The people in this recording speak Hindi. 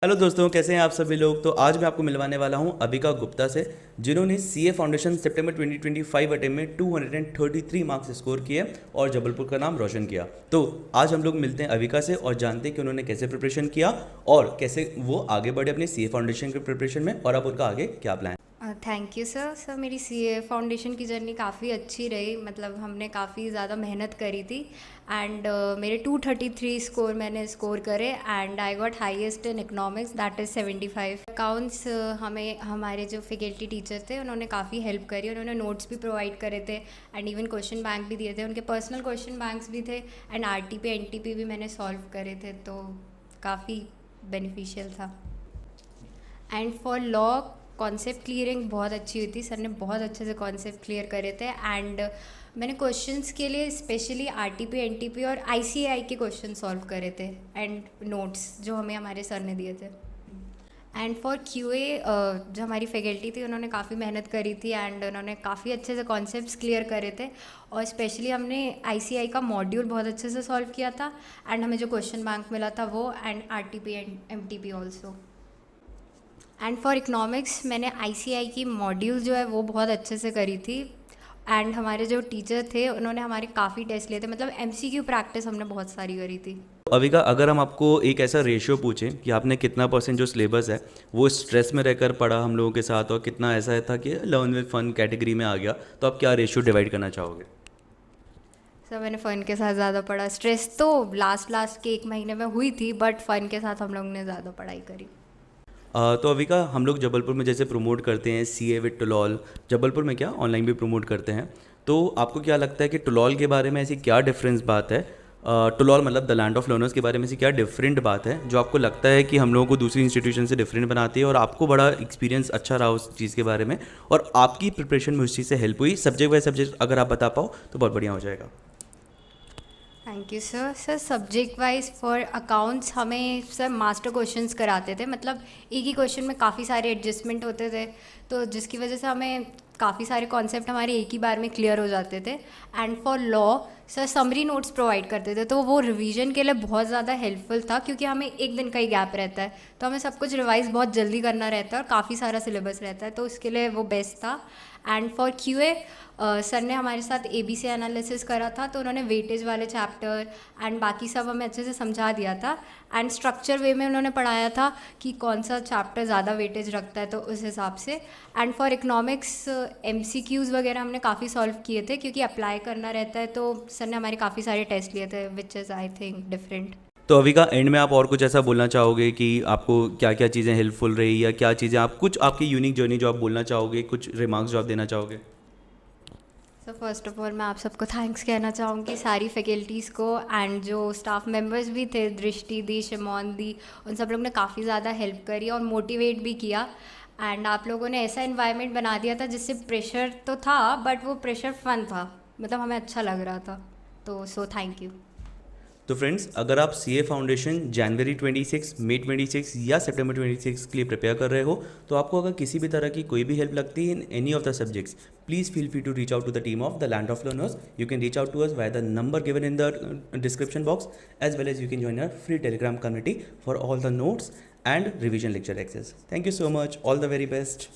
हेलो दोस्तों, कैसे हैं आप सभी लोग। तो आज मैं आपको मिलवाने वाला हूं अबिका गुप्ता से, जिन्होंने सीए फाउंडेशन सितंबर 2025 अटेम्प्ट में 233 मार्क्स स्कोर किए और जबलपुर का नाम रोशन किया। तो आज हम लोग मिलते हैं अबिका से और जानते हैं कि उन्होंने कैसे प्रिपरेशन किया और कैसे वो आगे बढ़े अपने सीए फाउंडेशन के प्रिपरेशन में, और अब उनका आगे क्या प्लान। थैंक यू सर मेरी सीए फाउंडेशन की जर्नी काफ़ी अच्छी रही। मतलब हमने काफ़ी ज़्यादा मेहनत करी थी एंड मेरे 233 स्कोर मैंने स्कोर करे and I got highest in economics that is 75 accounts. हमें हमारे जो फैकल्टी टीचर थे उन्होंने काफ़ी हेल्प करी। उन्होंने नोट्स भी प्रोवाइड करे थे एंड इवन क्वेश्चन बैंक भी दिए थे। उनके पर्सनल क्वेश्चन बैंक्स भी थे एंड आरटीपी एनटीपी भी मैंने सॉल्व करे थे, तो काफ़ी बेनिफिशियल था। And for law concept clearing बहुत अच्छी हुई थी। सर ने बहुत अच्छे से कॉन्सेप्ट क्लियर करे थे एंड मैंने क्वेश्चंस के लिए स्पेशली आरटीपी एनटीपी और आईसीएआई के क्वेश्चन सॉल्व करे थे एंड नोट्स जो हमें हमारे सर ने दिए थे। एंड फॉर क्यूए जो हमारी फैकल्टी थी उन्होंने काफ़ी मेहनत करी थी एंड उन्होंने काफ़ी अच्छे से कॉन्सेप्ट्स क्लियर करे थे और स्पेशली हमने आईसीआई का मॉड्यूल बहुत अच्छे से सॉल्व किया था एंड हमें जो क्वेश्चन बैंक मिला था वो and RTP and MTP also. And for economics मैंने आईसीआई की मॉड्यूल जो है वो बहुत अच्छे से करी थी एंड हमारे जो टीचर थे उन्होंने हमारे काफ़ी टेस्ट लिए थे। मतलब एमसीक्यू प्रैक्टिस हमने बहुत सारी करी थी। अविका, अगर हम आपको एक ऐसा रेशियो पूछें कि आपने कितना परसेंट जो सिलेबस है वो स्ट्रेस में रहकर पढ़ा हम लोगों के साथ और कितना ऐसा था कि लर्न विद फन कैटेगरी में आ गया, तो आप क्या रेशियो डिवाइड करना चाहोगे। सर मैंने फ़न के साथ ज़्यादा पढ़ा। स्ट्रेस तो लास्ट के 1 महीने में हुई थी बट फ़न के साथ हम लोग ने ज़्यादा पढ़ाई करी। तो अविका, हम लोग जबलपुर में जैसे प्रमोट करते हैं सीए विद टुलॉल, जबलपुर में क्या ऑनलाइन भी प्रमोट करते हैं, तो आपको क्या लगता है कि टुलॉल के बारे में ऐसी क्या डिफरेंस बात है, टुलॉल मतलब द लैंड ऑफ लर्नर्स के बारे में ऐसी क्या डिफरेंट बात है जो आपको लगता है कि हम लोगों को दूसरी इंस्टीट्यूशन से डिफरेंट बनाती है और आपको बड़ा एक्सपीरियंस अच्छा रहा उस चीज़ के बारे में और आपकी प्रिपरेशन में उस चीज़ से हेल्प हुई। सब्जेक्ट बाय सब्जेक्ट अगर आप बता पाओ तो बहुत बढ़िया हो जाएगा। Thank you sir subject wise for accounts हमें सर मास्टर क्वेश्चंस कराते थे। मतलब एक ही क्वेश्चन में काफ़ी सारे एडजस्टमेंट होते थे, तो जिसकी वजह से हमें काफ़ी सारे कॉन्सेप्ट हमारे एक ही बार में क्लियर हो जाते थे। And for law sir summary notes provide करते थे, तो वो रिवीजन के लिए बहुत ज़्यादा हेल्पफुल था क्योंकि हमें एक दिन का ही गैप रहता है, तो हमें सब कुछ रिवाइज बहुत जल्दी करना रहता है और काफ़ी सारा सिलेबस रहता है, तो उसके लिए वो बेस्ट था। एंड फॉर क्यूए सर ने हमारे साथ एबीसी एनालिसिस करा था, तो उन्होंने वेटेज वाले चैप्टर एंड बाकी सब हमें अच्छे से समझा दिया था एंड स्ट्रक्चर वे में उन्होंने पढ़ाया था कि कौन सा चैप्टर ज़्यादा वेटेज रखता है, तो उस हिसाब से। एंड फॉर इकनॉमिक्स एमसीक्यूज़ वगैरह हमने काफ़ी सॉल्व किए थे क्योंकि अप्लाई करना रहता है, तो सर ने हमारे काफ़ी सारे टेस्ट लिए थे which is I think different. तो अभी का एंड में आप और कुछ ऐसा बोलना चाहोगे कि आपको क्या क्या चीज़ें हेल्पफुल रही या क्या चीज़ें आप कुछ आपकी यूनिक जर्नी जो आप बोलना चाहोगे, कुछ रिमार्क्स जो आप देना चाहोगे। सो फर्स्ट ऑफ ऑल मैं आप सबको थैंक्स कहना चाहूँगी, सारी फैकल्टीज़ को एंड जो स्टाफ मेंबर्स भी थे, दृष्टि दी, शिमोन दी, उन सब लोग ने काफ़ी ज़्यादा हेल्प करी और मोटिवेट भी किया। एंड आप लोगों ने ऐसा इन्वायरमेंट बना दिया था जिससे प्रेशर तो था बट वो प्रेशर फन था, मतलब हमें अच्छा लग रहा था, तो सो थैंक यू। तो फ्रेंड्स, अगर आप सीए फाउंडेशन जनवरी 26, मई 26 या सितंबर 26 के लिए प्रिपेयर कर रहे हो, तो आपको अगर किसी भी तरह की कोई भी हेल्प लगती है in any of the subjects, please feel free to reach out to the team of the land of learners. You can reach out to us via the number given in the description box, as well as you can join our free Telegram community for all the notes and revision lecture access. Thank you so much. All the very best.